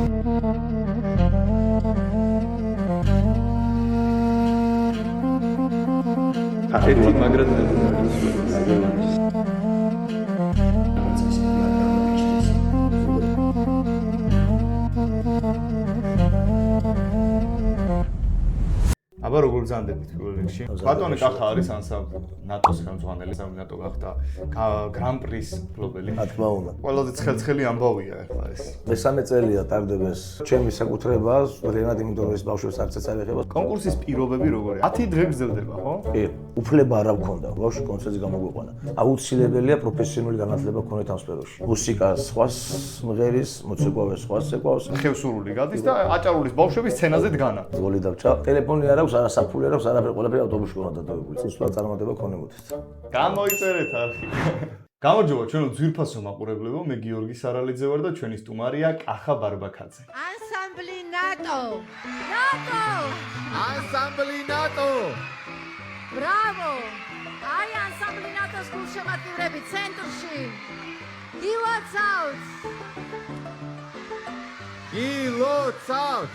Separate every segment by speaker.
Speaker 1: ერთი მაგრად აბა როგორ ბრძანდებით პირველ რიგში? ბატონი კახა არის ნატოს ხელმძღვანელი, ნატო გახდა გრან-პრის მფლობელი.
Speaker 2: რა თქმა უნდა.
Speaker 1: ყველაზე ცხელი ამბავია ახლა ეს.
Speaker 2: მესამე წელია ტარდება ეს ჩემი საკუთრებაა, რეალად იმიტომ რომ ეს ბავშვებს არც ეც არ ეხება.
Speaker 1: კონკურსის პირობები როგორია? 10 დღე გრძელდება, ხო?
Speaker 2: კი, უფლება არ აქვს. ბავშვი კონცერტზე გამოგვიყვანა. აუცილებელია პროფესიონალი განათლება ქონეთ ამ სფეროში. მუსიკა სხვას მღერის, მოცეკვავე სხვას ეკავს.
Speaker 1: ხევსურული გადის და აჭარულის ბავშვები სცენაზე დგანა.
Speaker 2: გოლი დავჭა. ტელეფონი არ აქვს, საფული არ აქვს, არაფერი, ყველაფერი ავტობუსში ყოლა დადებული. ცისლა წარმატება ქონებოდეთ.
Speaker 1: გამოიწერეთ არხი. გამარჯობა ჩვენო ძვირფასო მაყურებლებო, მე გიორგი სარალიძე ვარ და ჩვენი სტუმარია კახა ბარბაქაძე.
Speaker 3: ანსამბლი ნატო! ნატო!
Speaker 4: ანსამბლი ნატო!
Speaker 3: ბრავო! აი ანსამბლი ნატოს გულშემატკივრები ცენტრში. გილოცავთ!
Speaker 4: გილოცავთ!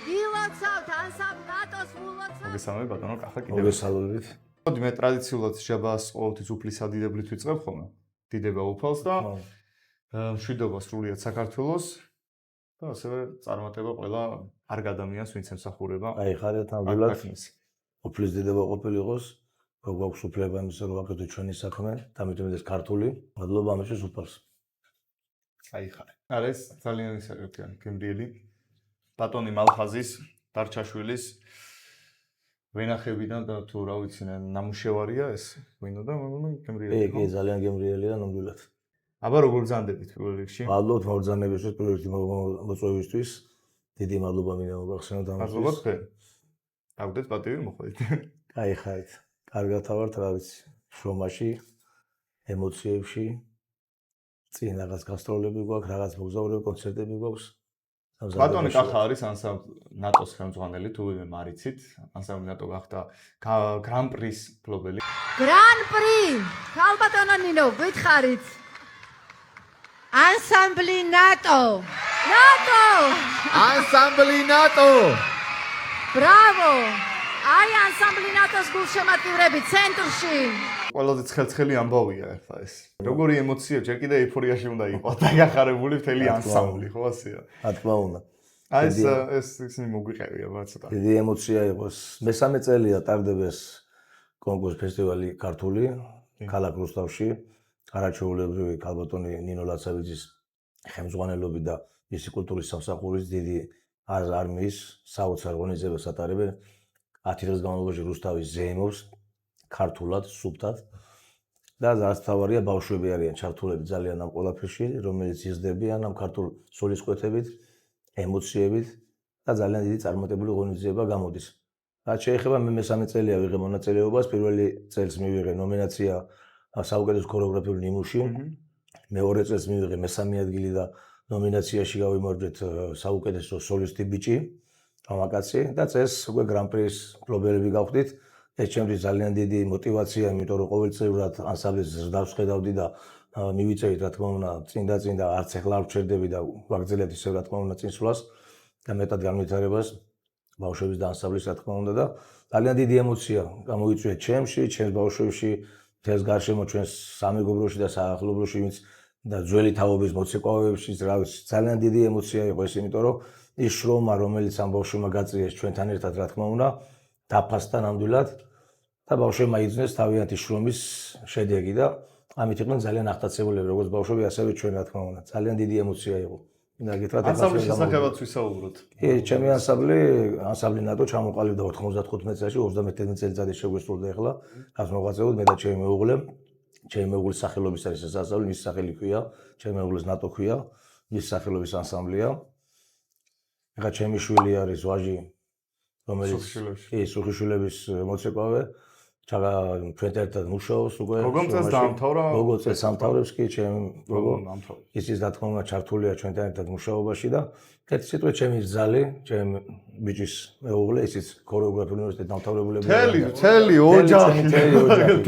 Speaker 3: გილოცავთ ანსამბლი ნატოს გულოცავთ!
Speaker 1: მოგესალმებით ბატონო კახა კიდევ.
Speaker 2: მოგესალმებით.
Speaker 1: მოდი მე ტრადიციულად ჟაბას ყოველთვის უფლისა დიდებლით ვიწყებ ხოლმე. დიდება უფალს და მშვიდობა სრულიად საქართველოს და ასევე წარმატება ყველა არგ ადამიანს ვინც ემსახურება.
Speaker 2: აი ხარეთ ნამდვილად უფლის დიდება ყოფილიყოს, გვაქვს უფლება იმისა რომ ვაკეთოთ ჩვენი საქმე, დამიტომდეს ქართული. მადლობა ამისთვის უფალს.
Speaker 1: აი ხარე. არის ძალიან ისერტიანი გემრიელი ბატონი მალხაზის დარჩაშვილის ვენახებიდან და თუ რა ვიცი ნამუშევარია ეს ვინო და გემრიელი.
Speaker 2: კი, ძალიან გემრიელია ნამდვილად.
Speaker 1: აბა როგორ ბრძანდებით პირველ რიგში?
Speaker 2: მადლობთ მობრძანებისთვის, პირველ რიგში მოწვევისთვის. დიდი მადლობა მინდა მოგახსენოთ ამისთვის.
Speaker 1: მადლობა თქვენ. დავდეთ პატივი მოხდით.
Speaker 2: აი ხარით. კარგად ავართ, რა ვიცი, შრომაში, ემოციებში. წინ რაღაც გასტროლები გვაქვს, რაღაც მოგზაურები, კონცერტები გვაქვს.
Speaker 1: ბატონი კახა არის ნატოს ხელმძღვანელი, თუ ვინმე მარიცით, ანსამბლი ნატო გახდა გრან-პრის მფლობელი.
Speaker 3: გრან-პრი! ხალბატონო ნინო, გითხარით. ანსამბლი ნატო! ნატო!
Speaker 4: ანსამბლი ნატო!
Speaker 3: ბრავო! აი ანსამბლი ნატოს გულშემატკივრები ცენტრში.
Speaker 1: ყველაზე ცხელი ამბავია ახლა ეს. როგორი ემოცია, ჯერ კიდე ეიფორიაში უნდა იყოს და გახარებული მთელი ანსამბლი, ხო ასეა?
Speaker 2: რა თქმა უნდა.
Speaker 1: აი ეს ისინი მოგვიყევია ცოტა.
Speaker 2: დიდი ემოცია იყოს. მესამე წელია ტარდება ეს კონკურს ფესტივალი ქართული, ქალაქ რუსთავში. არაჩვეულებრივი ქალბატონი ნინო ლაცავიძის ხელმძღვანელობით და მისი კულტურის სამსახურის დიდი არმიის საოცარ ღონისძიებას ატარებენ. 10 დღის განმავლობაში რუსთავის ზეიმობს ქართულად, სუფთად და რაც თავარია ბავშვები არიან ჩართულები ძალიან ამ ყველაფერში, რომელიც იზრდებიან ამ ქართულ სულისკვეთებით, ემოციებით და ძალიან დიდი წარმატებული ღონისძიება გამოდის. რაც შეეხება მე მესამე წელია ვიღე მონაწილეობას, პირველი წელს მივიღე ნომინაცია საუკეთესო ქორეოგრაფიული ნიმუში, მეორე წელს მივიღე მესამე ადგილი და ნომინაციაში გავიმარჯვეთ საუკეთესო სოლისტი ბიჭი, მამაკაცი და წელს უკვე გრან-პრის მფლობელები გავხდით. ეს ჩემთვის ძალიან დიდი мотиваცია, იმიტომ რომ ყოველწლიურად ანსამბლს ზრდავს ხედავდი და მივიწერით რა თქმა უნდა წინ და არც ახლა არ ვჩერდები და ვაგრძელებთ ისევ რა თქმა უნდა წინსვლას და მეტად განვითარებას ბავშვების და ანსამბლის რა თქმა უნდა და ძალიან დიდი ემოცია გამოიწვია ჩემს ბავშვებში, მთელს გარშემო ჩვენს სამეგობროში და საახლობლოში, ვინც და ძველი თაობის მოცეკვავეებში, რა ვიცი, ძალიან დიდი ემოცია იყო ეს, იმიტომ რომ ის შრომა, რომელიც ამ ბავშვებმა გაწიეს ჩვენთან ერთად რა თქმა უნდა დაფასდა ნამდვილად და ბავშვებმა იძნეს თავიანთი შრომის შედეგი და ამით იყვნენ ძალიან აღტაცებულები როგორც ბავშვები ასევე ჩვენ რა თქმა უნდა ძალიან დიდი ემოცია იყო. მინდა გითხრათ
Speaker 1: ანსამბლის შესახებაც ვისაუბროთ.
Speaker 2: კი, ჩემი ანსამბლი ნატო ჩამოყალიბდა 95 წელს, 31 წელიწადი შეგვესრულდა ახლა. რაც მოღვაწეობთ მე და ჩემი მეუღლე. ჩემი მეუღლის სახელობის არის ეს ანსამბლი, მის სახელი ქვია, ჩემი მეუღლის ნატო ქვია, მის სახელობის ანსამბლია. ახლა ჩემი შვილი არის ვაჟი რომელიც სუხიშვილების მოცეკვავე, ჩვენთან ერთად მუშაობს უკვე.
Speaker 1: როგორ წელს დაამთავრა?
Speaker 2: როგორ წელს ამთავრებს კი ჩემი გოგო. ისიც რა თქმა უნდა ჩართულია ჩვენთან ერთად მუშაობაში და ერთი სიტყვით ჩემი ზალი, ჩემი ბიჭის მეუღლე, ისიც ქორეოგრაფიული უნივერსიტეტის დამთავრებული.
Speaker 1: მთელი ოჯახი,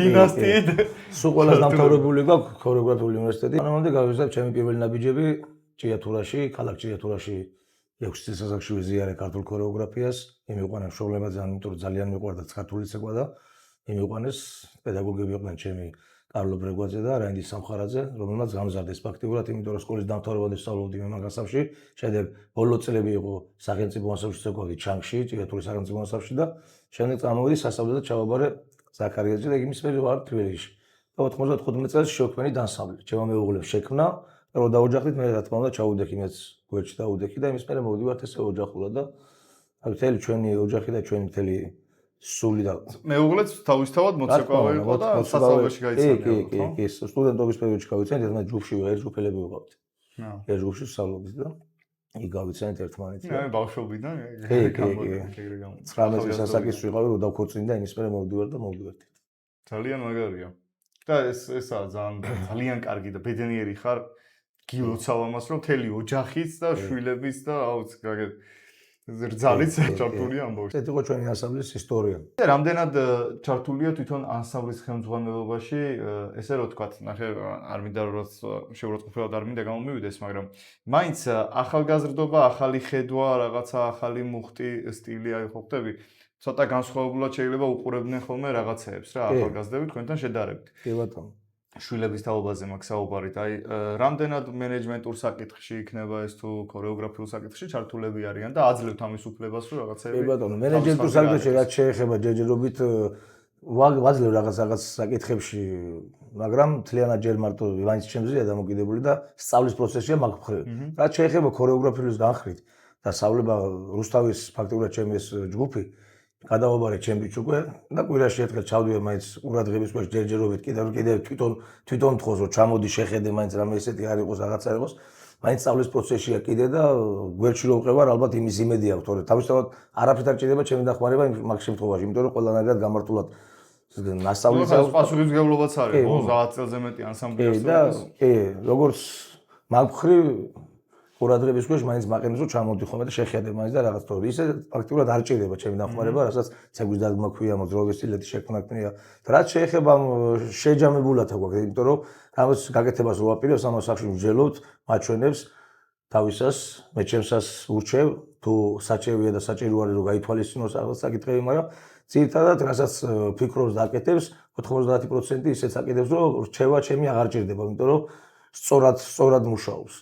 Speaker 1: დინასტიით.
Speaker 2: სულ ყველას დამთავრებული გვაქვს ქორეოგრაფიული უნივერსიტეტი. ამამდე გავიზარდე ჩემი პირველი ნაბიჯები ჭიათურაში, ქალაქ ჭიათურაში 6 წელიწადში ვიზიარე ქართულ ქორეოგრაფიას, იმიყვანეს მშობლებმა იმიტომ რომ ძალიან მიყვარდა ქართული ცეკვა და იმიყვანეს პედაგოგები იყვნენ ჩემი კარლო ბრეგვაძე და რაინდი სამხარაძე, რომელმაც გამზარდეს ფაქტიურად, იმიტომ რომ სკოლის დამთავრებამდე სწავლობდი მემაგასავში, შემდეგ ბოლო წლები იყო სახელმწიფო მასწავლებელი ცეკვავდი ჩანგში, ჭიათურის სახელმწიფო მასწავლებლში და შემდეგ წამოვედი სასწავლებლად ჩავაბარე ზაქარიელში და იმის მერე ვარ თბილისში. და 95 წელს შევქმნი დასავლი. ჩემო მეუღლემ შექმნა, რომ დაოჯახდით, მე რა თქმა უნდა ჩავუდექი მეც გვერდში დავუდექი და იმის მერე მოვდივართ ესე ოჯახურად და მთელი ჩვენი ოჯახი და ჩვენი მთელი სული და
Speaker 1: მეუღლეც თავისთავად მოცეკვავე იყო და სასწავლებელში გაიცანია.
Speaker 2: კი, სტუდენტობის პერიოდში გავიცანით, ერთმანეთ ჯგუფში ერთ ჯგუფელები ვიყავით. ერთ ჯგუფში ვსწავლობდით და იქ გავიცანით ერთმანეთს.
Speaker 1: მე ბავშვობიდან
Speaker 2: კი. 19 წლის ასაკში ვიყავი, რომ დავქორწინდი და იმის მერე მოვდივარ და მოვდივართ.
Speaker 1: ძალიან მაგარია. და ესაა ძალიან კარგი და ბედნიერი ხარ გილოცავ ამას რომ მთელი ოჯახიც და შვილებიც და აუც რძალიც ჩართულია ამბავში.
Speaker 2: ეს იყო ჩვენი ანსამბლის ისტორია.
Speaker 1: რამდენად ჩართულია თვითონ ანსამბლის ხელმძღვანელობაში, ესე რომ თქვა, ნახე, არ მინდა რომ შეურაცხყოფილად არ მინდა გამომივიდეს, მაგრამ მაინც ახალგაზრდობა, ახალი ხედვა, რაღაცა ახალი მუხტი, სტილი აი ხო ხტები? ცოტა განსხვავებულად შეიძლება უყურებდნენ ხოლმე რაღაცეებს რა, ახალგაზრდები თქვენთან შედარებით.
Speaker 2: კი ბატონო.
Speaker 1: შვილების თაობაზე მაქვს საუბარით. აი, რამდენად მენეჯმენტურ საკითხში იქნება ეს თუ ქორეოგრაფიულ საკითხში ჩართულები არიან და აძლევთ ამის უფლებას რომ რაღაცეები.
Speaker 2: კი ბატონო, მენეჯმენტურ საკითხში რაც შეეხება ჯერჯერობით ვაძლევ რაღაც საკითხებში, მაგრამ მთლიანად ჯერ მარტო მაინც ჩემზეა დამოკიდებული და სწავლის პროცესია მაგ მხრივ. რაც შეეხება ქორეოგრაფიულის განხრით და სწავლება რუსთავის ფაქტობრივად ჩემი ეს ჯგუფი გადავაბარე ჩემბიჩ უკვე და კვირაში ერთხელ ჩავდივარ მაინც ყურადღების ქვეშ ჯერჯერობით კიდევ თვითონ მთხოს რომ ჩამოდი შეხედე მაინც რამე ესეთი არ იყოს რაღაცა იყოს მაინც სწავლის პროცესია კიდე და გვერდში რო ვყევარ ალბათ იმის იმედი აქვს თორე თავისთავად არაფრით არ ჭირდება ჩემი დახმარება მაგ შემთხვევაში იმიტომ რომ ყველანაირად გამართულად მასწავლის
Speaker 1: პასუხისმგებლობაც არის 30 წელზე მეტი ანსამბლი
Speaker 2: და კი როგორც მაგ მხრივ ყურადღების ქვეშ მაინც მაყენებს რომ ჩამოვდი ხოლმე და შეხედე მაინც და რაღაც თორე ისე ფაქტიურად არ ჭირდება ჩემი დახმარება რასაც ცეგვის დაგმა ქვია მოძრაობის სტილეთი შექმნა ქნია და რაც შეეხება შეჯამებულად აქვს იმიტომ რომ რაღაც გაკეთებას რო ვაპირებს ამას სახში ვჯელობთ მაჩვენებს თავისას მე ჩემსას ურჩევ თუ საჭიროა და საჭირო არის რომ გაითვალისწინოს რაღაც საკითხები მაგრამ ძირითადად რასაც ფიქრობს და აკეთებს 90% ისეც აკეთებს რომ რჩევა ჩემი აღარ ჭირდება იმიტომ რომ სწორად მუშაობს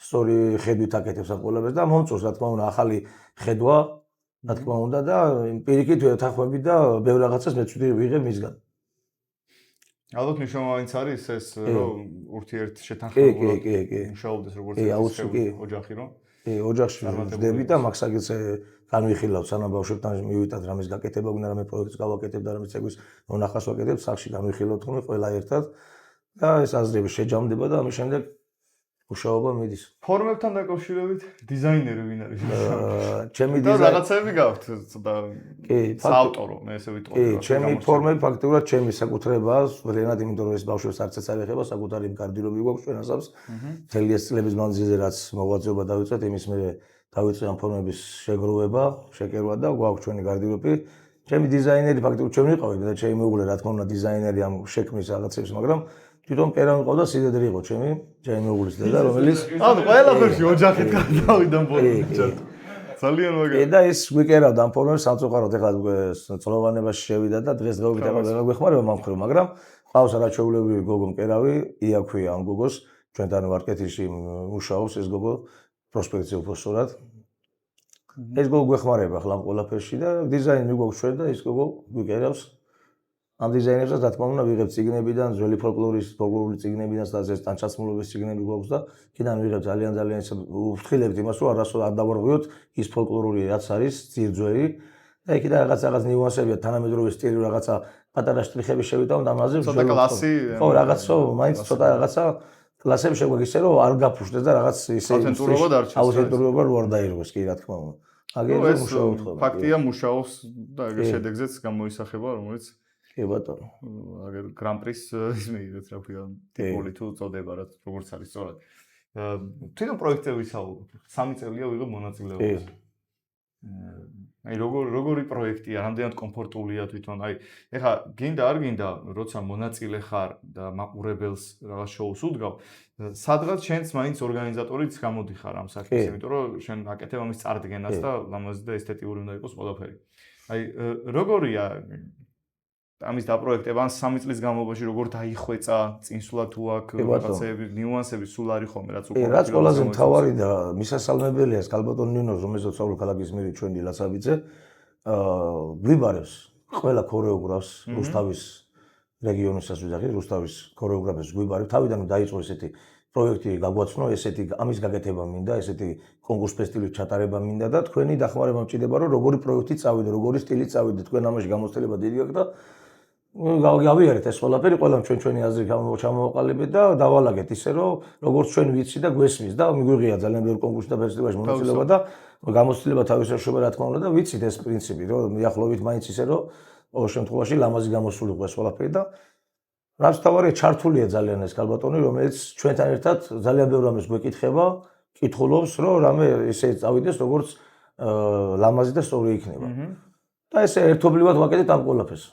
Speaker 2: სწორი ხედვით აკეთებს ამ ყველაფერს და მომწონს რა თქმა უნდა ახალი ხედვა რა თქმა უნდა და პირიქით ვეთანხმები და ბევრ რაღაცას მეც ვიღებ მისგან.
Speaker 1: ალბათ მნიშვნელოვანიც არის ეს რომ ურთიერთ შეთანხმებულად მუშაობდეს როგორც ოჯახი რომ
Speaker 2: კი ოჯახში ვდები და მაგ საკითხზე განვიხილავ სანამ ბავშვებთან მივიტანთ რამის გაკეთება გვინდა რამე პროექტს გავაკეთებ და რამე ცეგვის მონახას ვაკეთებ სახში განვიხილავთ ხოლმე ყველა ერთად და ეს აზრები შეჯამდება და ამის შემდეგ მუშაობა მიდის.
Speaker 1: ფორმებთან დაკავშირებით დიზაინერი ვინ არის?
Speaker 2: ჩემი
Speaker 1: დიზაინერი რაღაცები გაქვთ ცოტა საავტორო, მე ესე ვიტყოდი.
Speaker 2: კი, ჩემი ფორმები ფაქტობრივად ჩემი საკუთრებაა, რეალურად იმიტომ რომ ეს ბავშვებს არცეც არ ეხება, საკუთარი გარდირობი გვაქვს ჩვენ ასავს. მთელი ეს წლების მანძილზე რაც მოღვაწეობა დავიწყეთ, იმის მერე დავიწყე ამ ფორმების შეგროვება, შეკერვა და გვაქვს ჩვენი გარდირობი. ჩემი დიზაინერი ფაქტობრივად ჩვენ ვიყავით და ჩემი მეუღლე რა თქმა უნდა დიზაინერი ამ შექმნის რაღაცებს, მაგრამ თვითონ პერან ყავდა სიდედრი იყო ჩემი მეუღლის დედა რომელიც
Speaker 1: ანუ ყველაფერში ოჯახით გადავიდა ბოლომდე ძალიან მაგარი
Speaker 2: და ეს გვიკერავდა ამ ფორმებს სამწუხაროდ ეხლა უკვე წლოვანებაში შევიდა და დღესდღეობით ეხლა ვერ გვეხმარება ამ მხრივ მაგრამ ყავს არაჩვეულებრივი გოგო მკერავი იაქვია ამ გოგოს ჩვენთან ვარკეთილში მუშაობს ეს გოგო პროსპექტზე უფრო სწორად ეს გოგო გვეხმარება ახლა ამ ყველაფერში და დიზაინი გვაქვს ჩვენ და ეს გოგო გვიკერავს ამ დიზაინერსაც რა თქმა უნდა ვიღებ ციგნებიდან, ძველი ფოლკლორული ციგნებიდან, სადაც ტანჩაცმულობის ციგნები გვაქვს და კიდან ვიღებ ძალიან ვფრთხილებთ იმას, რომ არასოდეს არ დავარღვიოთ ის ფოლკლორული რაც არის, ძირძველი და იქიდან რაღაც ნიუანსებია, თანამედროვე სტილი რაღაცა პატარა შტრიხები შევიტანოთ ამაზე.
Speaker 1: ცოტა კლასი.
Speaker 2: ხო, რაღაცა, მაინც ცოტა რაღაცა კლასები შეგვექვს ისე რომ არ გაფუშდეს და რაღაც ისე აუთენტურობა რო არ დაირღვეს კი რა თქმა უნდა.
Speaker 1: აგერ მუშაობთ ხოლმე. ფაქტია მუშაობს და ეგ შედეგზეც გამოისახება, რომელიც
Speaker 2: კი ბატონო.
Speaker 1: აგერ გრან-პრის ის მეიდეთ რა ქვია, ტიპული თუ წოდება რა როგორც არის სწორად. თვითონ პროექტები საუბრობ. 3 წელია ვიღებ მონაწილეობას. აი როგორი პროექტია, რამდენად კომფორტულია თვითონ. აი ეხლა გინდა არ გინდა, როცა მონაწილე ხარ და მაყურებელს რაღაც შოუს უდგავ, სადღაც შენც მაინც ორგანიზატორიც გამოდიხარ ამ საქმეს, იმიტომ რომ შენ აკეთებ ამის წარდგენას და ლამაზი და ესთეტიური უნდა იყოს ყველაფერი. აი როგორია ამის დაპროექტება, ან 3 წლის განმავლობაში როგორ დაიხვეწა, წინსვლა თუ აქვს რაღაცები, ნიუანსები სულ არის ხოლმე, რაც უკვე
Speaker 2: რაც ყველაზე მთავარი და მისასალმებელია ეს ქალბატონ ნინოს, რომელსაც ვსწავლობ ქალაქის მერი ჩვენი ლაცაბიძე, გვიბარებს ყველა ქორეოგრაფს, რუსთავის რეგიონისაც ვიზახი, რუსთავის ქორეოგრაფებს გვიბარებ, თავიდან დაიწყო ესეთი პროექტი გაგვაცნო, ესეთი ამის გაკეთება მინდა, ესეთი კონკურს ფესტივალის ჩატარება მინდა და თქვენი დახმარება მჭირდება, რომ როგორი პროექტი წავიდე, როგორი სტილი წავიდე, თქვენ ამაში გამოცდილება დიდი აქვს და გავიარეთ ეს ყველაფერი, ყველამ ჩვენი აზრი ჩამოვაყალიბეთ და დავალაგეთ ისე, რომ როგორც ჩვენ ვიცი და გვესმის და მიგვიღია ძალიან ბევრი კონკურსი და ფესტივალში მონაწილეობა და გამოცდილება თავის შეშობა რა თქმა უნდა და ვიცით ეს პრინციპი, რომ მიახლოვით მაინც ისე, რომ ყოველ შემთხვევაში ლამაზი გამოსული ყო ეს ყველაფერი და რაც თავარია ჩართულია ძალიან ეს ქალბატონი, რომელიც ჩვენთან ერთად ძალიან ბევრ ამას გვეკითხება, კითხულობს, რომ რამე ესე წავიდეს, როგორც ლამაზი და სწორი იქნება. და ესე ერთობლივად ვაკეთეთ ამ ყველაფერს.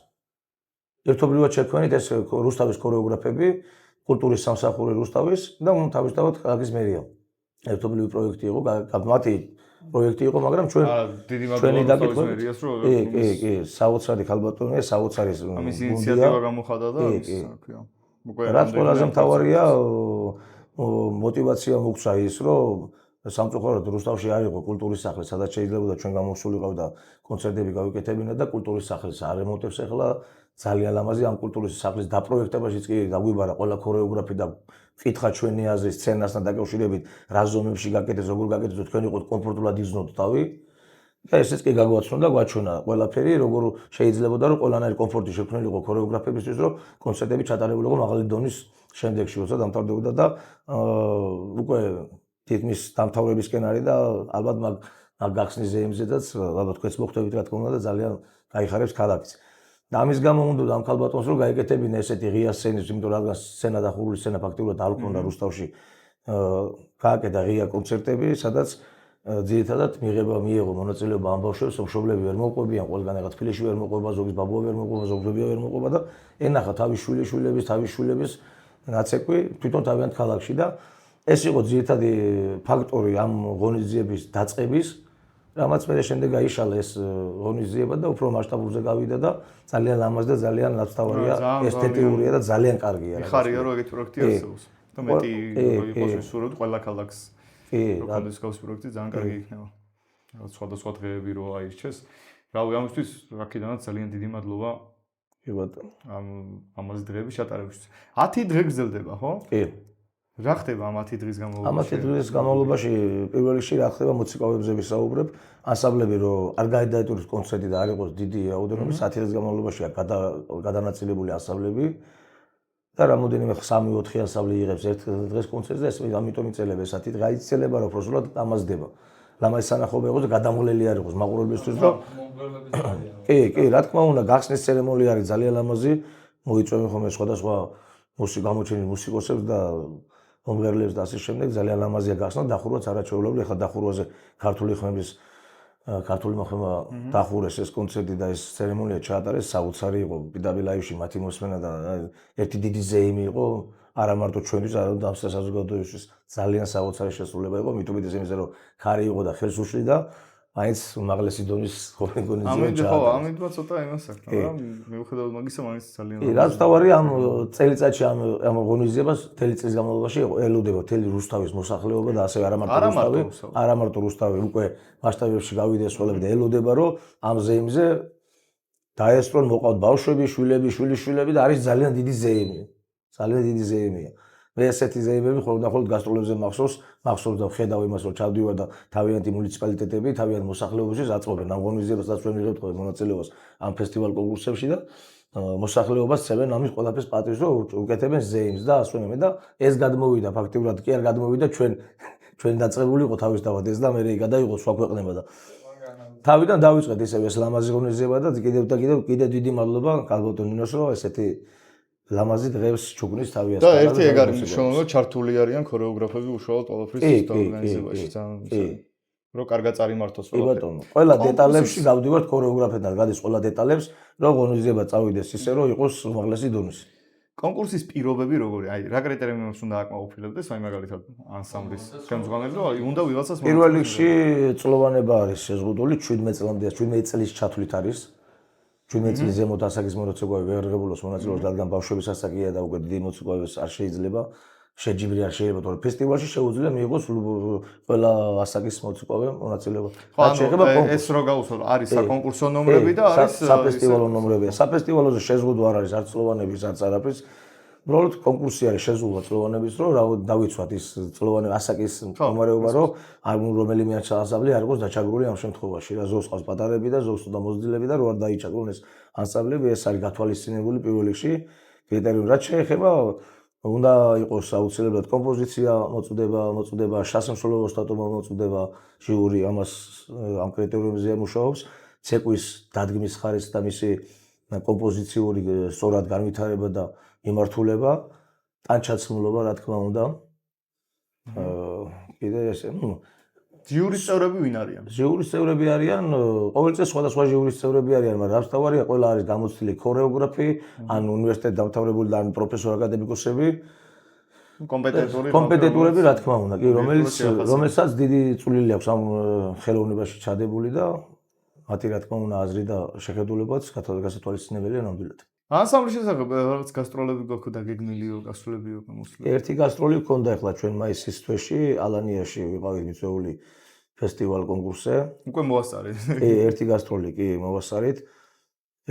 Speaker 2: ერთობლივად შექმნით ეს რუსთავის ქორეოგრაფები, კულტურის სამსახური რუსთავის და თავისთავად ქალაქის მერია. ერთობლივი პროექტი იყო, მათი პროექტი იყო, მაგრამ ჩვენი დაკითხვა
Speaker 1: მერიას რომ
Speaker 2: კი, საოცარი ქალბატონია, საოცარი
Speaker 1: ამის ინიციატივა გამოხატა და რა ქვია.
Speaker 2: რაც ყველაზე მთავარია, мотивация მოგცა ის, რომ სამწუხაროდ რუსთავში არ იყო კულტურის სახლი, სადაც შეიძლებოდა ჩვენ გამოსულიყავ და კონცერტები გავიკეთებინა და კულტურის სახლის არემონტებს ახლა ძალიან ლამაზი ამ კულტურის სახლის დაპროექტებაშიც კი დაგვიბარა ყველა ქორეოგრაფი და კითხა ჩვენი აზრი სცენასთან დაკავშირებით, რა ზომებში გაკეთეს, როგორ გაკეთეს, თქვენ იყოთ კომფორტულად იზნოთ თავი. და ესეც კი გაგვაცნო და გვაჩვენა ყველაფერი, როგორ შეიძლებოდა რომ ყველანაირი კომფორტი შექმნილიყო ქორეოგრაფებისთვის, რომ კონცერტები ჩატარებულიყო მაღალი დონის შემდეგში, როცა დამთავრდებოდა და უკვე თითქმის დამთავრებისკენ არის და ალბათ მაგ გახსნის ზეიმზედაც ალბათ თქვენც მოხვდებით რა თქმა უნდა და ძალიან გაიხარებს ქალაქიც. და ამის გამო უნდა ამ ქალბატონს რომ გაიკეთებინა ესეთი ღია სცენის, იმიტომ რომ სცენა დახურული სცენა ფაქტობრივად არ ქონდა რუსთავში. გააკეთა ღია კონცერტები, სადაც ძირითადად მიიღო მონაწილეობა ამ ბავშვებს, მშობლები ვერ მოყვებიან, ყველგან რაღაც თბილისში ვერ მოყვება, ზოგის ბაბუა ვერ მოყვება, ზოგები ვერ მოყვება და ენახა თავის შვილების ნაცეკვი თვითონ თავიანთ ქალაქში და ეს იყო ძირითადი ფაქტორი ამ ღონისძიების დაწყების, რამაც მე შემდეგ გაიშალა ეს ღონისძიება და უფრო მასშტაბურზე გავიდა და ძალიან ლამაზ და ძალიან ნაცთავარია, ესთეტიურია და ძალიან კარგია.
Speaker 1: ხარია რომ ეგეთი პროექტი არსებობს. და მეტი იყოს ვისურვებთ ყველა ქალაქს. კი, რადგან ეს პროექტი ძალიან კარგი იქნება. რაღაც სხვადასხვა დღეები რო აირჩეს. რავი, ამისთვის აქედანაც ძალიან დიდი მადლობა.
Speaker 2: კი ბატონო.
Speaker 1: ამაზე დღეების ჩატარებისთვის. 10 დღე გრძელდება, ხო?
Speaker 2: კი.
Speaker 1: რა ხდება ამ 10 დღის განმავლობაში?
Speaker 2: ამ 10 დღის განმავლობაში პირველ რიგში რა ხდება მოციკავებზე ვისაუბრებ, ანსამბლები რო არ გაიდაიტუროს კონცერტი და არ იყოს დიდი რაოდენობის 10 დღის განმავლობაში გადანაწილებული ანსამბლები და რამოდენიმე 3-4 ანსამბლი იღებს ერთ დღეს კონცერტს და ეს ამიტომ იწელება ეს 10 დღე აიცელება რომ პროსულად ამაზდება. ლამაზი სანახაობა იყოს და გადამოლელი არ იყოს მაყურებელისთვის და კი, რა თქმა უნდა გახსნის ცერემონია არის ძალიან ლამაზი, მოიწვევენ ხოლმე სხვადასხვა გამოჩენილ მუსიკოსებს და მომღერლებს და ასე შემდეგ ძალიან ლამაზია გახსნა დახურვაც არაჩვეულებრივი ახლა დახურვაზე ქართული მოხმება დახურეს ეს კონცერტი და ეს ცერემონია ჩაატარეს საოცარი იყო პირდაპირ ლაივში მათი მოსმენა და ერთი დიდი ზეიმი იყო არა მარტო ჩვენთვის არამედ ამ საზოგადოებისთვის ძალიან საოცარი შესრულება იყო მით უმეტეს იმისა რომ ხარი იყო და ხელს უშლიდა მაინც უმაღლესი დონის ორგანიზაცია ჩაატარეს.
Speaker 1: ამიტომა ცოტა იმას აქვს, მაგრამ მიუხედავად მაგისა, მაინც ძალიან
Speaker 2: რაც თავარია ამ წელიწადში ამ ორგანიზებას მთელი წლის განმავლობაში ელოდება მთელი რუსთავის მოსახლეობა და ასევე არა მარტო რუსთავი, უკვე მასშტაბებში გავიდეს ყველები და ელოდება რომ ამ ზეიმზე დაესწრონ მოყავთ ბავშვები, შვილები, შვილიშვილები და არის ძალიან დიდი ზეიმი. ძალიან დიდი ზეიმია. მე ესეთი ზეიმები ხოლმე გასტროლებზე მახსოვს და ვხედავ იმას რომ ჩავდივარ და თავიანთი მუნიციპალიტეტები თავიანთ მოსახლეობებში აწყობენ ამ ღონისძიებას და ჩვენ ვიღებთ ხოლმე მონაწილეობას ამ ფესტივალ კონკურსებში და მოსახლეობას ცემენ ამის ყველაფერს პატივს რომ უკეთებენ ზეიმს და ასვენებენ და ეს გადმოვიდა ფაქტიურად კი არ გადმოვიდა ჩვენ დაწყებული იყო თავისთავად ეს და მე გადაიღო სხვა ქვეყნება და თავიდან დავიწყეთ ისევ ეს ლამაზი ღონისძიება და კიდევ დიდი მადლობა ქალბატონ ნინოს რომ ესეთი ლამაზი დღეს ჩუქნის თავი
Speaker 1: ასწავლა. და ერთი ეგ არის მნიშვნელოვანი, ჩართული არიან ქორეოგრაფები უშუალოდ ყველაფრის ორგანიზებაში. რომ კარგად წარიმართოს
Speaker 2: კი ბატონო, ყველა დეტალებში გავდივართ ქორეოგრაფებთან, გადის ყველა დეტალებს, რომ ღონისძიება წავიდეს ისე, რომ იყოს უმაღლესი დონის.
Speaker 1: კონკურსის პირობები როგორი? აი, რა კრიტერიუმებს უნდა აკმაყოფილებდეს, აი მაგალითად ანსამბლის ხელმძღვანელი, რომ აი უნდა ვიღაცას
Speaker 2: პირველ რიგში წლოვანება არის შეზღუდული 17 წლამდე, 17 წლის ჩათვლით არის. 17 წლის ზემოთ ასაკის მოცეკვავი ვერ ღებულობს მონაწილეობას, რადგან ბავშვების ასაკია და უკვე დიდი მოცეკვავებს არ შეიძლება. შეჯიბრი არ შეიძლება, თორე ფესტივალში შეუძლია მიიღოს ყველა ასაკის მოცეკვავე მონაწილეობა.
Speaker 1: რაც შეეხება ეს რო გავუსვათ, არის საკონკურსო ნომრები და არის
Speaker 2: საფესტივალო ნომრებია. საფესტივალოზე შეზღუდვა არ არის არც წლოვანების, არც არაფრის. უბრალოდ კონკურსი არის შეზღუდვა წლოვანების, რომ დავიცვათ ის წლოვანი ასაკის მდგომარეობა, რომ რომელიმე ანსამბლი არ იყოს დაჩაგრული ამ შემთხვევაში. რა ზოგს ყავს პატარები და ზოგს და მოზრდილები და რო არ დაიჩაგრონ ეს ანსამბლები, ეს არის გათვალისწინებული პირველ რიგში კრიტერიუმი. რაც შეეხება უნდა იყოს აუცილებლად კომპოზიცია მოწოდება, შესამსრულებლო სტატუმა მოწოდება, ჟიური ამას ამ კრიტერიუმებზე მუშაობს, ცეკვის დადგმის ხარისხი და მისი კომპოზიციური სწორად განვითარება და იმართულება, ტანჩაცმულობა, რა თქმა უნდა. კიდე ესე,
Speaker 1: ჟიურის წევრები ვინ არიან?
Speaker 2: ჟიურის წევრები არიან, ყოველ წელს სხვადასხვა ჟიურის წევრები არიან, მაგრამ რაც თავარია, ყველა არის გამოცდილი ქორეოგრაფი, ან უნივერსიტეტ დამთავრებული და ან პროფესორი აკადემიკოსები, კომპეტენტურები, რა თქმა უნდა, კი, რომელსაც დიდი წვლილი აქვს ამ ხელოვნებაში ჩადებული და მათი რა თქმა უნდა აზრი და შეხედულებაც გასათვალისწინებელია ნამდვილად.
Speaker 1: ანსამბლის შესახებ რაღაც გასტროლები გქონდა გეგმილიო, გასტროლებიო მოსვლები.
Speaker 2: ერთი გასტროლი გქონდა ახლა ჩვენ მაისის თვეში ალანიაში ვიყავით მიწვეული ფესტივალ კონკურსზე.
Speaker 1: უკვე მოასწარეთ.
Speaker 2: კი, ერთი გასტროლი კი მოვასწარით.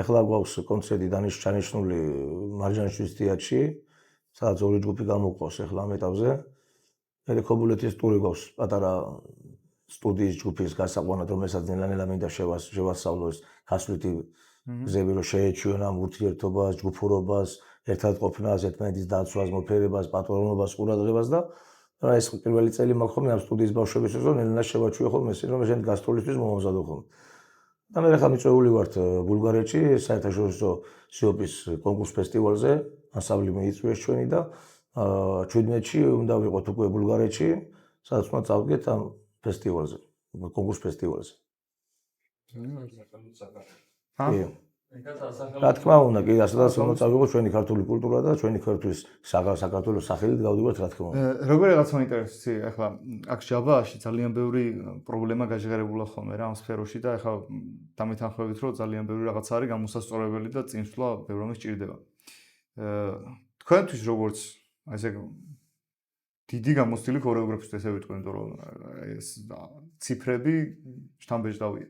Speaker 2: ახლა გვაქვს კონცერტი დანიშნული მარჯანიშვილის თეატრში, სადაც ორი ჯგუფი გამოყვავს ახლა ამ ეტაპზე. მე ქობულეთის ტური გვაქვს პატარა სტუდიის ჯგუფის გასაყვანად, რომელსაც ნელა-ნელა მინდა შევასწავლო ეს გასვლითი გზები, რომ შეეჩვენა ურთიერთობას, ჯგუფურობას, ერთად ყოფნას, ერთმანეთის დაცვას, მოფერებას, პატრონობას, ყურადღებას და ეს პირველი წელი მაქვს ხოლმე ამ სტუდიის ბავშვებისთვის, რომ ნელა შევაჩვიე ხოლმე ეს, რომ შენ გასტროლისთვის მომამზადო ხოლმე. და მე ახლა მიწვეული ვართ ბულგარეთში, საერთაშორისო სიოპის კონკურს ფესტივალზე, ანსამბლი მიიწვიეს ჩვენი და 17-ში უნდა ვიყოთ უკვე ბულგარეთში, სადაც უნდა წავდგეთ ამ ფესტივალზე, კონკურს ფესტივალზე. რა თქმა უნდა, კი, სადაც უნდა წავიღოთ ჩვენი ქართული კულტურა და ჩვენი ქართლის საქართველოს სახელით გავდივართ, რა თქმა უნდა.
Speaker 1: როგორი რაღაც მაინტერესებს, ახლა აქ ჯაბაში ძალიან ბევრი პრობლემა გაჟღერებულა ხოლმე რა ამ სფეროში და ახლა დამეთანხმებით, რომ ძალიან ბევრი რაღაც არის გამოსასწორებელი და წინსვლა ბევრ რამეს ჭირდება. თქვენთვის როგორც ესე დიდი გამოცდილი ქორეოგრაფისტ ესე ვიტყვი, იმიტომ რომ ეს ციფრები შთამბეჭდავია.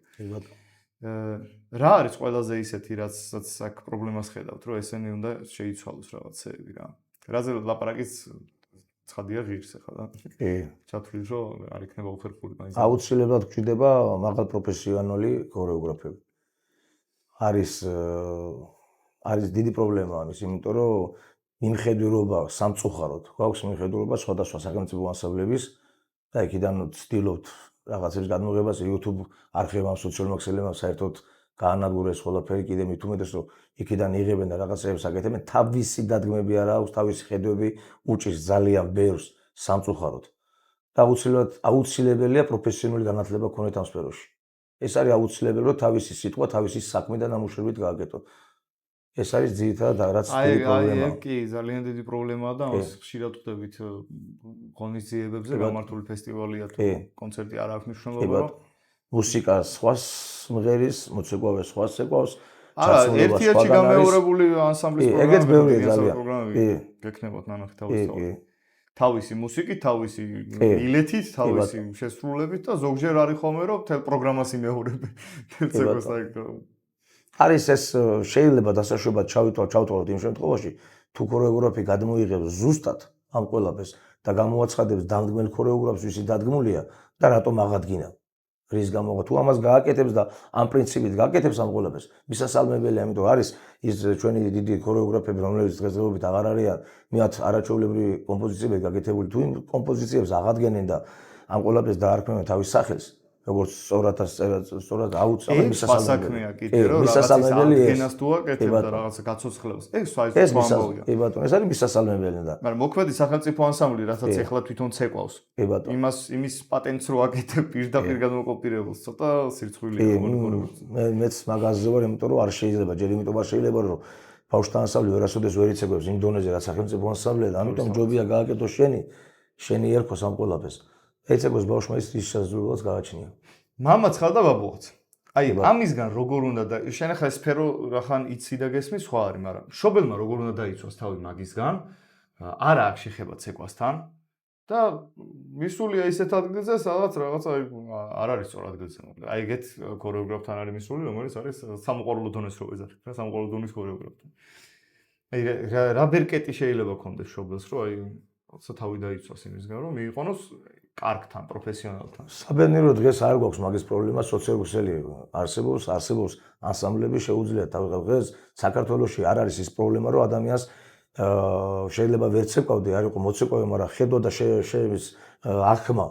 Speaker 1: რა არის ყველაზე ისეთი, რაც აქ პრობლემას ხედავთ, რომ ესენი უნდა შეიცვალოს რაღაცეები რა. რაზე ლაპარაკიც ცხადია ღირს ახლა და
Speaker 2: კი.
Speaker 1: ჩათვლით, რომ არ იქნება უხერხული მაინც.
Speaker 2: აუცილებლად გვჭირდება მაღალ პროფესიონალი ქორეოგრაფები. არის დიდი პრობლემა ამის, იმიტომ რომ მიმხედველობა სამწუხაროდ გვაქვს მიმხედველობა სხვადასხვა სახელმწიფო ანსამბლების და იქიდან ვცდილობთ რაღაცების გადმოღებას YouTube არხებამ, სოციალურ ქსელებამ საერთოდ გაანადგურეს ყველაფერი, კიდე მით უმეტეს რომ იქიდან იღებენ და რაღაცებს აკეთებენ, თავისი დადგმები არ აქვს, თავისი ხედვები უჭირს ძალიან ბევრს სამწუხაროდ. და აუცილებელია პროფესიონალი განათლება ქონეთ ამ სფეროში. ეს არის აუცილებელი, რომ თავისი სიტყვა, თავისი საქმე და ნამუშევრით გააკეთო. ეს არის ძირითადად რაც დიდი პრობლემაა.
Speaker 1: აი, კი, ძალიან დიდი პრობლემაა და ამას ხშირად ვხვდებით ღონისძიებებზე, გამართული ფესტივალია თუ კონცერტი არ აქვს მნიშვნელობა, რომ
Speaker 2: მუსიკა სხვას მღერის, მოცეკვავე სხვას ეკავს.
Speaker 1: არა, ერთ-ერთი გამეორებული ანსამბლის პროგრამა.
Speaker 2: ეგეც ბევრია ძალიან.
Speaker 1: კი, გექნებათ ნანახი თავისთავად. თავისი მუსიკით, თავისი ბილეთით, თავისი შესრულებით და ზოგჯერ არის ხოლმე რომ თელ პროგრამას იმეორებენ. თელცეკოს
Speaker 2: არის ეს შეიძლება დასაშვებად ჩავთვალოთ იმ შემთხვევაში, თუ ქორეოგრაფი გადმოიღებს ზუსტად ამ ყველაფერს და გამოაცხადებს დამდგმელ ქორეოგრაფს, ვისი დადგმულია და რატომ აღადგინა. რის გამო თუ ამას გააკეთებს და ამ პრინციპით გააკეთებს ამ ყველაფერს, მისასალმებელია, იმიტომ არის ის ჩვენი დიდი ქორეოგრაფები, რომლებიც დღესდღეობით აღარ არიან, მათ არაჩვეულებრივი კომპოზიციები გაკეთებული, თუ იმ კომპოზიციებს აღადგენენ და ამ ყველაფერს დაარქმევენ თავის სახელს, როგორც სწორად აუწევი
Speaker 1: მისასალმებელია კიდე რომ რაღაცის ადგენას თუ აკეთებ და რაღაცა გაცოცხლებს. ეს საერთოდ ამბავია.
Speaker 2: კი ბატონო, ეს არის მისასალმებელი და.
Speaker 1: მაგრამ მოქმედი სახელმწიფო ანსამბლი, რასაც ეხლა თვითონ ცეკვავს.
Speaker 2: კი ბატონო.
Speaker 1: იმის პატენტს რო აკეთებ პირდაპირ გადმოკოპირებულს, ცოტა სირცხვილია მოიგონებთ.
Speaker 2: მეც მაგაზე ვარ, იმიტომ რომ არ შეიძლება, ჯერ იმიტომ არ შეიძლება რომ ბავშვთა ანსამბლი ვერასოდეს ვერ იცეკვებს იმ დონეზე, რაც სახელმწიფო ანსამბლია და ამიტომ ჯობია გააკეთო შენი ერქოს ამ ყველაფერს. ეცეკვებს ბავშვმა ის შესაძლებლობას გააჩნია.
Speaker 1: მამაც ხარ და ბაბუაც. აი, ამისგან როგორ უნდა და შენ ახლა სფერო რახან იცი და გესმის სხვა არის, მაგრამ მშობელმა როგორ უნდა დაიცვას თავი მაგისგან, არა აქვს შეხება ცეკვასთან და მისულია ისეთ ადგილზე, სადაც რაღაცა არ არის სწორ ადგილზე. აი, ეგეთ ქორეოგრაფთან არის მისული, რომელიც არის სამოყვარულო დონეს რო ეძახით, რა სამოყვარულო დონის ქორეოგრაფთან. აი, რა ბერკეტი შეიძლება ქონდეს მშობელს, რომ აი, რაღაცა თავი დაიცვას იმისგან, რომ მიიყონოს კარგთან, პროფესიონალთან.
Speaker 2: საბედნიეროდ დღეს არ გვაქვს მაგის პრობლემა, სოციალურსელი არსებობს ანსამბლები შეუძლია დღეს საქართველოში არ არის ის პრობლემა, რომ ადამიანს შეიძლება ვერ ცეკვავდე, არ იყო მოცეკვავე, მაგრამ ხედვა და შეების ახმა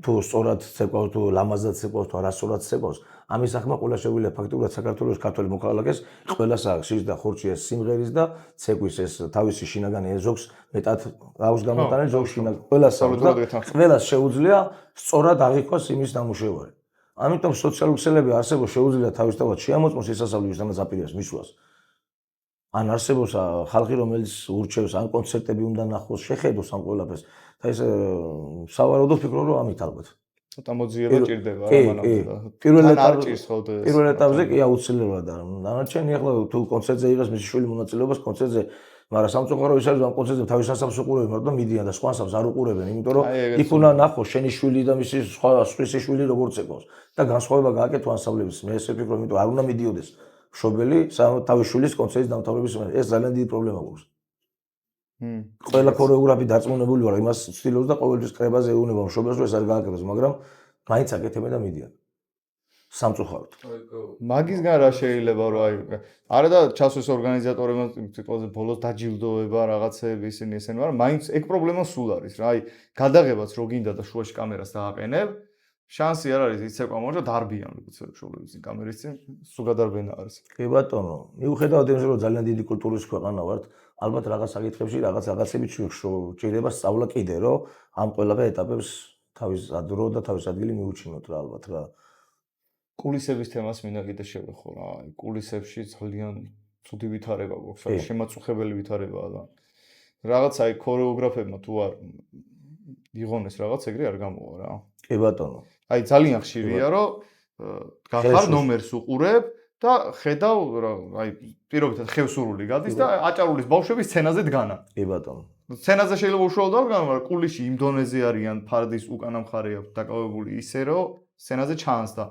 Speaker 2: თუ სწორად ცეკვავს, თუ ლამაზად ცეკვავს, თუ არასწორად ცეკვავს, ამის ახმა ყველა შეგვიძლია ფაქტობრივად საქართველოს ქართველ მოქალაქეს ყველას აქვს ის და ხორცი ეს სიმღერის და ცეკვის ეს თავისი შინაგანი ზოგს მეტად აქვს გამოტანილი ზოგს ყველას შეუძლია სწორად აღიქვას იმის ნამუშევარი. ამიტომ სოციალურ ქსელები არსებობს შეუძლია თავისთავად შეამოწმოს ისასავლი ვისთანაც აპირებს მისვლას. ან არსებობს ხალხი რომელიც ურჩევს ან კონცერტები უნდა ნახოს, შეხედოს ამ ყველაფერს და ეს სავარაუდოდ ვფიქრობ რომ ამით ალბათ.
Speaker 1: ცოტა მოძიება ჭირდება რა მანამდე.
Speaker 2: პირველ ეტაპზე კი აუცილებლად და დანარჩენი ახლა თუ კონცერტზე იღებს მისი შვილი მონაწილეობას კონცერტზე, მაგრამ სამწუხარო ის არის ამ კონცერტზე თავის ანსამბლს უყურებენ, მაგრამ მიდიან და სხვა ანსამბლს არ უყურებენ, იმიტომ რომ იქ უნდა ნახოს შენი შვილი და მისი სხვისი შვილი როგორ ცეკვავს და განსხვავება გააკეთო ანსამბლების. მე ესე ვფიქრობ, იმიტომ არ უნდა მიდიოდეს მშობელი თავის შვილის კონცერტის დამთავრების შემდეგ. ეს ძალიან დიდი პრობლემა გვაქვს. ყველა ქორეოგრაფი დარწმუნებული ვარ იმას ცდილობს და ყოველთვის კრებაზე ეუბნება მშობელს რომ ეს არ გააკეთოს, მაგრამ მაინც აკეთებენ და მიდიან. სამწუხაროდ.
Speaker 1: მაგისგან რა შეიძლება რომ აი არა და ჩასვეს ორგანიზატორებმა თვითონზე ბოლოს დაჯილდოება რაღაცები ისინი ესენ, მაგრამ მაინც ეგ პრობლემა სულ არის რა. აი გადაღებაც რო გინდა და შუაში კამერას დააყენებ, შანსი არ არის იცეკვა მოჭა დარბიან როგორც მშობლების წინ კამერის წინ სულ გადარბენა არის.
Speaker 2: კი ბატონო, მიუხედავად იმისა რომ ძალიან დიდი კულტურის ქვეყანა ვართ, ალბათ რაღაც საკითხებში რაღაცები ჭირდება სწავლა კიდე რომ ამ ყველაფერ ეტაპებს თავის ადრო და თავის ადგილი მიუჩინოთ რა ალბათ რა.
Speaker 1: კულისების თემას მინდა კიდე შევეხო რა. აი კულისებში ძალიან ცუდი ვითარება გვაქვს, აი შემაწუხებელი ვითარებაა და რაღაც აი ქორეოგრაფებმა თუ არ იღონეს რაღაც ეგრე არ გამოვა რა.
Speaker 2: კი ბატონო.
Speaker 1: აი ძალიან ხშირია რომ გახარ ნომერს უყურებ და ხედავ აი პირობითად ხევსურული გადის და აჭარულის ბავშვები სცენაზე დგანან.
Speaker 2: კი ბატონო.
Speaker 1: სცენაზე შეიძლება უშუალოდ არ დგანან, მაგრამ კულიში იმ დონეზე არიან, ფარდის უკანა მხარე აქვს დაკავებული ისე რომ სცენაზე ჩანს და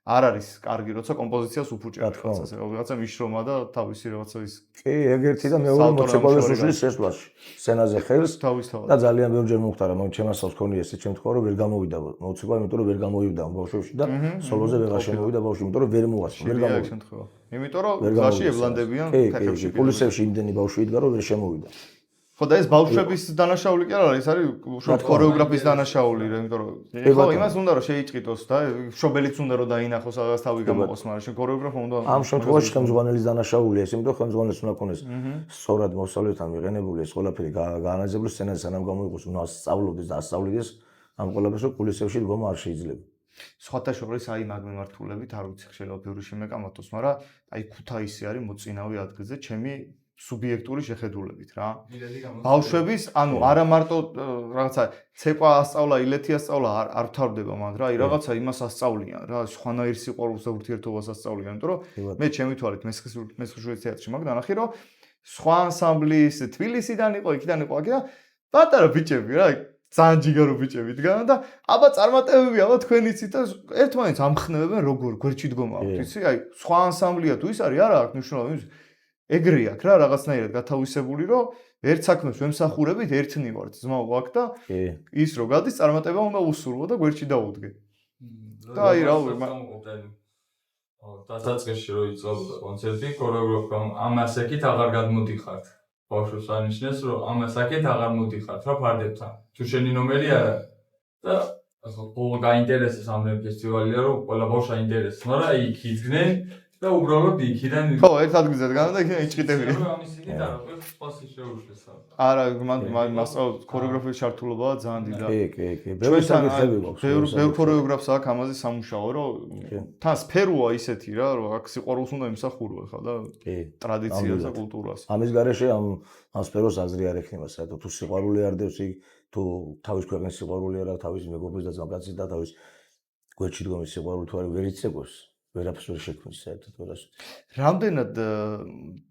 Speaker 1: არ არის კარგი როცა კომპოზიციას უფუჭებს რაღაცა მიშრომა და თავისი რაღაცა ის.
Speaker 2: კი, ეგერთი და მეორე მოცეკვავის უშლის შესვლაში. სცენაზე ხელს
Speaker 1: თავისთავად.
Speaker 2: და ძალიან ბევრჯერ მომხდარა, მაგრამ ჩემასავს ქონია ესე შემთხვევა რომ ვერ გამოვიდა მოცეკვა, იმიტომ რომ ვერ გამოვიდა ბავშვებში და სოლოზე ვეღარ შემოვიდა ბავშვი, იმიტომ რომ ვერ მოასწრო, ვერ გამოვიდა.
Speaker 1: იმიტომ რომ გზაში ევლანდებიან თეთრებში.
Speaker 2: კულისებში იმდენი ბავშვი იდგა რომ ვერ შემოვიდა.
Speaker 1: ხო და ეს ბავშვების დანაშაული კი არ არის, ეს არის უშუალოდ ქორეოგრაფის დანაშაული, იმიტომ რომ ხო იმას უნდა რომ შეიჭყიტოს და მშობელიც უნდა რომ დაინახოს, რაღაც თავი გამოყოს, მაგრამ შენ ქორეოგრაფმა უნდა
Speaker 2: ამ შემთხვევაში ხელმძღვანელის დანაშაულია ეს, იმიტომ რომ ხელმძღვანელს უნდა ქონდეს სწორად მოსწავლეთან მიღენებული ეს ყველაფერი გაანალიზებული სცენაზე სანამ გამოიყოს, უნდა სწავლობდეს და ასწავლიდეს ამ ყველაფერს, რომ კულისებში დგომა არ შეიძლება.
Speaker 1: სხვათა შორის აი მაგ მიმართულებით არ ვიცი შეიძლება ბევრი შემეკამათოს, მაგრამ აი ქუთაისი არის მოწინავე ადგილზე ჩემი სუბიექტური შეხედულებით რა. ბავშვების, ანუ არა მარტო რაღაცა ცეკვა ასწავლა, ილეთი ასწავლა არ ვთავდება მანდ რა, აი რაღაცა იმას ასწავლიან რა, სხვანაირ სიყვარულს და ურთიერთობას ასწავლიან, იმიტომ რომ მე ჩემი თვალით მესხიშვილის თეატრში მაგ დანახი რომ სხვა ანსამბლის თბილისიდან იყო, იქიდან იყო, აქ და პატარა ბიჭები რა, ძალიან ჯიგარო ბიჭები დგანან და აბა წარმატებები აბა თქვენ იცით და ერთმანეთს ამხნევებენ როგორ გვერდში დგომა აქვს, იცი? აი სხვა ანსამბლია თუ ის არის, არა აქვს მნიშვნელობა. ეგრე აქვს რა რაღაცნაირად გათავისებული რომ ერთ საქმეს ვემსახურებით ერთნი ვართ ძმა ვაკ და ის რო გადის წარმატება უნდა უსურვო და გვერდში დაუდგე. და აი რა
Speaker 5: დასაწყისში რო იწყებოდა კონცერტი ქორეოგრაფამ ამას ეკით აღარ გადმოდიხართ. ბავშვს ანიშნეს რომ ამას აკეთ აღარ მოდიხართ რა ფარდებთან. თუ შენი ნომერი არა და ყველა გაინტერესებს ამ ფესტივალია, რომ ყველა ბავშვს აინტერესებს, მაგრამ იქ იძგნენ და უბრალოდ იქიდან
Speaker 1: ხო, ერთ ადგილზე დგანდა და იქიდან იჭყიდებიან.
Speaker 5: ამის იქით არაფერს სპასი შეუშვეს.
Speaker 1: არა, მან მასწავლოთ ქორეოგრაფიის ჩართულობაა ძალიან დიდი.
Speaker 2: კი. ბევრი საკითხები გვაქვს.
Speaker 1: ბევრ ქორეოგრაფს აქვს ამაზე სამუშაო, რომ თან სფეროა ისეთი რა, რომ აქ სიყვარულს უნდა იმსახურო ხა და ტრადიციას და კულტურას.
Speaker 2: ამის გარეშე ამ სფეროს აზრი არ ექნება საერთოდ. თუ სიყვარული არ დევს, თუ თავის ქვეყნის სიყვარული არა, თავის მეგობრის და ძმაკაცის და თავის გვერდში დგომის სიყვარული თუ არ ვერ იცეკვებს, ვერაფერს ვერ შექმნის საერთოდ ვერას.
Speaker 1: რამდენად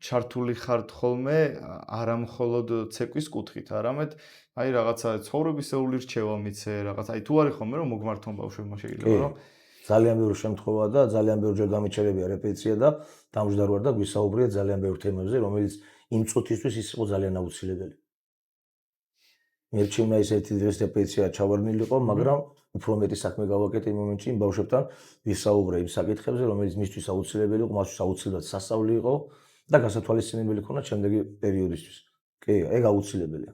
Speaker 1: ჩართული ხართ ხოლმე არა მხოლოდ ცეკვის კუთხით, არამედ აი რაღაცა ცხოვრებისეული რჩევა მიცე, რაღაც აი თუ არის ხოლმე რომ მოგმართონ ბავშვებმა შეიძლება რომ
Speaker 2: ძალიან ბევრი შემთხვევაა და ძალიან ბევრჯერ გამიჩერებია რეპეტიცია და დამждარ ვარ და გვისაუბრია ძალიან ბევრ თემებზე, რომელიც იმ წუთისთვის ის იყო ძალიან აუცილებელი. მერჩიმა ისეთი დღეს რეპეტიცია ჩავარდნილიყო, მაგრამ უფრო მეტი საქმე გავაკეთე იმ მომენტში იმ ბავშვებთან ვისაუბრე იმ საკითხებზე, რომელიც მისთვის აუცილებელი იყო, მასთვის აუცილებლად სასწავლი იყო და გასათვალისწინებელი ქონა შემდეგი პერიოდისთვის. კი, ეგ აუცილებელია.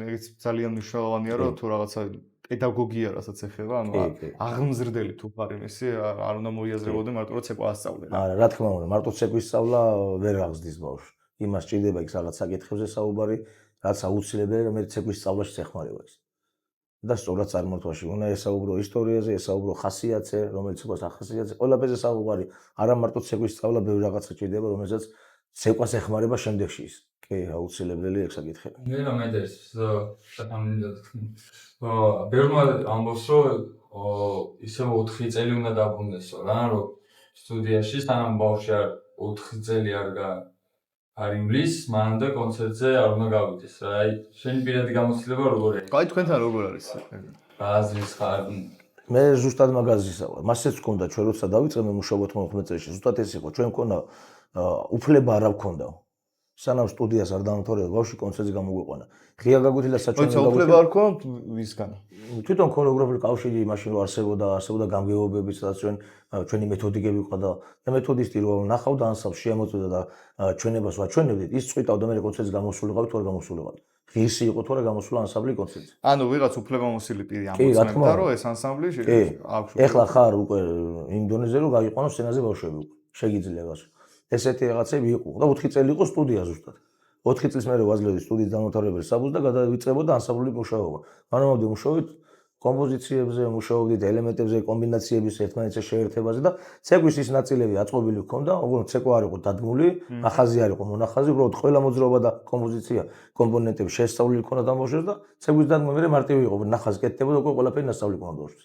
Speaker 1: ეგ ძალიან მნიშვნელოვანია, რომ თუ რაღაცა პედაგოგია რასაც ეხება, ანუ აღმზრდელი თუ ხარ იმისი, არ უნდა მოიაზრებოდე მარტო რომ ცეკვა ასწავლე რა.
Speaker 2: არა, რა თქმა უნდა, მარტო ცეკვის სწავლა ვერ აღზრდის ბავშვს. იმას ჭირდება იქ რაღაც საკითხებზე საუბარი, რაც აუცილებელია, რომ ცეკვის სწავლაში ეხმარება ის. და სწორად წარმართვაში უნდა ესაუბრო ისტორიაზე, ესაუბრო ხასიათზე, რომელიც იყოს ახასიათზე, ყველაფერზე საუბარი, არა მარტო ცეკვის სწავლა, ბევრი რაღაცა ჭირდება, რომელსაც ცეკვას ეხმარება შემდეგში ის. კი, აუცილებელი ეგ საკითხები.
Speaker 5: მე მომენტებს ბევრმა ამბობს, რომ ისე 4 წელი უნდა დაბრუნდესო რა, რომ სტუდიაში სანამ ბავშვი 4 წელი არ იმლის, მანამდე კონცერტზე არ უნდა გავიდეს რა. აი, შენი პირადი გამოცდილება როგორია?
Speaker 1: აი თქვენთან როგორ არის?
Speaker 5: აზრის ხარ?
Speaker 2: მე ზუსტად მაგაზისა ვარ. მასეც გქონდა ჩვენ როცა დავიწყე მუშაობთ 15 წელში. ზუსტად ეს იყო. ჩვენ მქონდა უფლება არ აქვს. სანამ სტუდიას არ დაამთავრებდა, ბავშვი კონცერტზე გამოგვიყვანა. ღია გაგვithila საჩვენო
Speaker 1: უფლება არ ქონდა ვისგან?
Speaker 2: თვითონ ქორეოგრაფიული კავშირი იმაში რომ არსებობდა გამგეობები, სადაც ჩვენი მეთოდიკები ყვა და მეთოდისტი რომ ნახავდა ანსამბლს შეამოწმდა და ჩვენებას ვაჩვენებდით, ის წვიტავდა მე კონცერტზე გამოსულიყავი თუ არ გამოსულიყავი. ღირსი იყო თუ არა გამოსულა ანსამბლი კონცერტზე.
Speaker 1: ანუ ვიღაც უფლებამოსილი პირი ამოწმებდა რომ ეს ანსამბლი აქვს.
Speaker 2: ეხლა ხარ უკვე იმ დონეზე რომ გაიყვანო სცენაზე ბავშვები უკვე. შეგიძლია ესეთი რაღაცები იყო და 4 წელი იყო სტუდია ზუსტად. 4 წლის მერე ვაძლევდი სტუდიის დამთავრებელ საბუთს და გადავიწყებოდა ანსამბლური მუშაობა. მანამდე ვმუშაობდით კომპოზიციებზე, ვმუშაობდით ელემენტებზე, კომბინაციების ერთმანეთზე შეერთებაზე და ცეკვის ის ნაწილები აწყობილი ჰქონდა, უბრალოდ ცეკვა არ იყო დადგმული, ახაზი არ იყო მონახაზი, უბრალოდ ყველა მოძრაობა და კომპოზიცია, კომპონენტები შესწავლილი ჰქონდა დამბავშვებს და ცეკვის დადგმა მე მარტივი იყო, ნახაზი კეთდებოდა, უკვე ყველაფერი ნასწავლი ჰქონდა ბავშვს.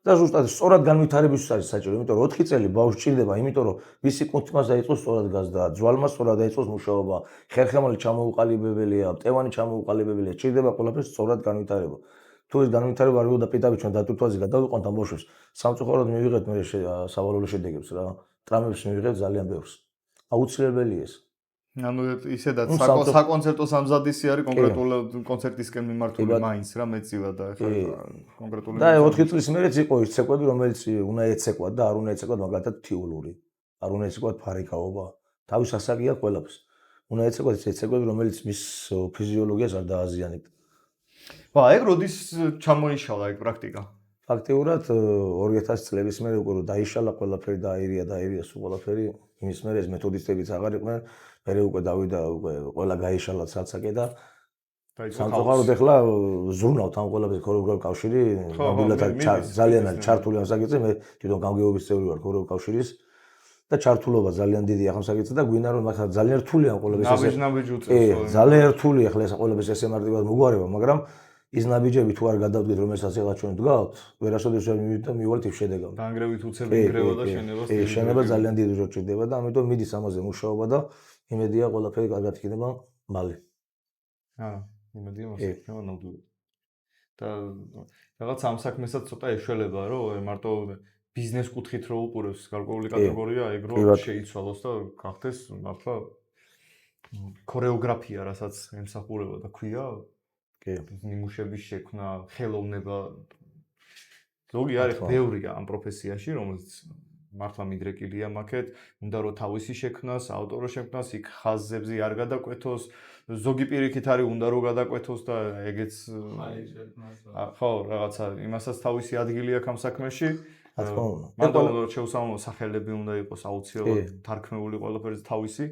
Speaker 2: და ზუსტად სწორად განვითარებისთვის არის საჭირო, იმიტომ რომ 4 წელი ბავშვს ჭირდება, იმიტომ რომ მისი კუნთმას დაიწყოს სწორად გაზდა, ძვალმა სწორად დაიწყოს მუშაობა, ხერხემალი ჩამოუყალიბებელია, მტევანი ჩამოუყალიბებელია, ჭირდება ყველაფერს სწორად განვითარება. თუ ეს განვითარება არ იყო და პირდაპირ ჩვენ დატვირთვაზე გადავიყვანთ ამ ბავშვებს, სამწუხაროდ მივიღეთ მე სავალალო შედეგებს რა, ტრამებს მივიღეთ ძალიან ბევრს. აუცილებელია ეს.
Speaker 1: ანუ ისედაც საკონცერტო სამზადისი არის კონკრეტულ კონცერტისკენ მიმართული მაინც რა მეწილა და ეხლა კონკრეტული
Speaker 2: და 4 წლის მერეც იყო ის ცეკვები რომელიც უნდა ეცეკვათ და არ უნდა ეცეკვათ მაგალითად თიულური არ უნდა ეცეკვათ ფარიკაობა თავის ასაკი აქვს ყველაფერს უნდა ეცეკვათ ეს ცეკვები რომელიც მის ფიზიოლოგიას არ დააზიანებთ.
Speaker 1: ეგ როდის ჩამოიშალა ეგ პრაქტიკა?
Speaker 2: ფაქტიურად 2000 წლების მერე უკვე დაიშალა ყველაფერი და აირია სულ ყველაფერი იმის მერე ეს მეთოდისტებიც აღარ იყვნენ მერე უკვე დავიდა უკვე ყველა გაიშალა ცალცაკე და სამწუხაროდ ეხლა ზრუნავთ ამ ყველაფერს ქორეოგრაფიული კავშირი ნამდვილად ძალიან არის ჩართული ამ საკითხზე მე თვითონ გამგეობის წევრი ვარ ქორეოგრაფიული კავშირის და ჩართულობა ძალიან დიდი ახლა საკითხზე და გვინდა რომ ახლა ძალიან რთულია ამ ყველაფერს ძალიან რთულია ახლა ეს ყველაფერს ესე მარტივად მოგვარება მაგრამ ის ნაბიჯები თუ არ გადავდგეთ რომელსაც ეხლა ჩვენ ვდგავთ ვერასოდეს ვერ მივიდეთ და მივალთ იმ შედეგამდე.
Speaker 1: დაანგრევით უცებ ინგრევა და შენებას
Speaker 2: შენება ძალიან დიდი დრო ჭირდება და ამიტომ მიდის ამაზე მუშაობა და იმედია ყველაფერი კარგად იქნება მალე.
Speaker 1: იმედია მოსიქნება ნამდვილად. და რაღაც ამ საქმესაც ცოტა ეშველება რომ მარტო ბიზნეს კუთხით რო უყურებს გარკვეული კატეგორია ეგ რო შეიცვალოს და გახდეს ახლა ქორეოგრაფია რასაც ემსახურება და ქვია ნიმუშების შექმნა, ხელოვნება. ზოგი არის ბევრია ამ პროფესიაში, რომელიც მართლა მიდრეკილია მაქეთ, უნდა რომ თავისი შექმნას, ავტორო შექმნას, იქ ხაზებზე არ გადაკვეთოს, ზოგი პირიქით არის უნდა რომ გადაკვეთოს და ეგეც ხო, რაღაცა იმასაც თავისი ადგილი აქვს ამ საქმეში. მარტო შეუსამო სახელები უნდა იყოს აუცილებლად თარქმეული ყველაფერზე თავისი.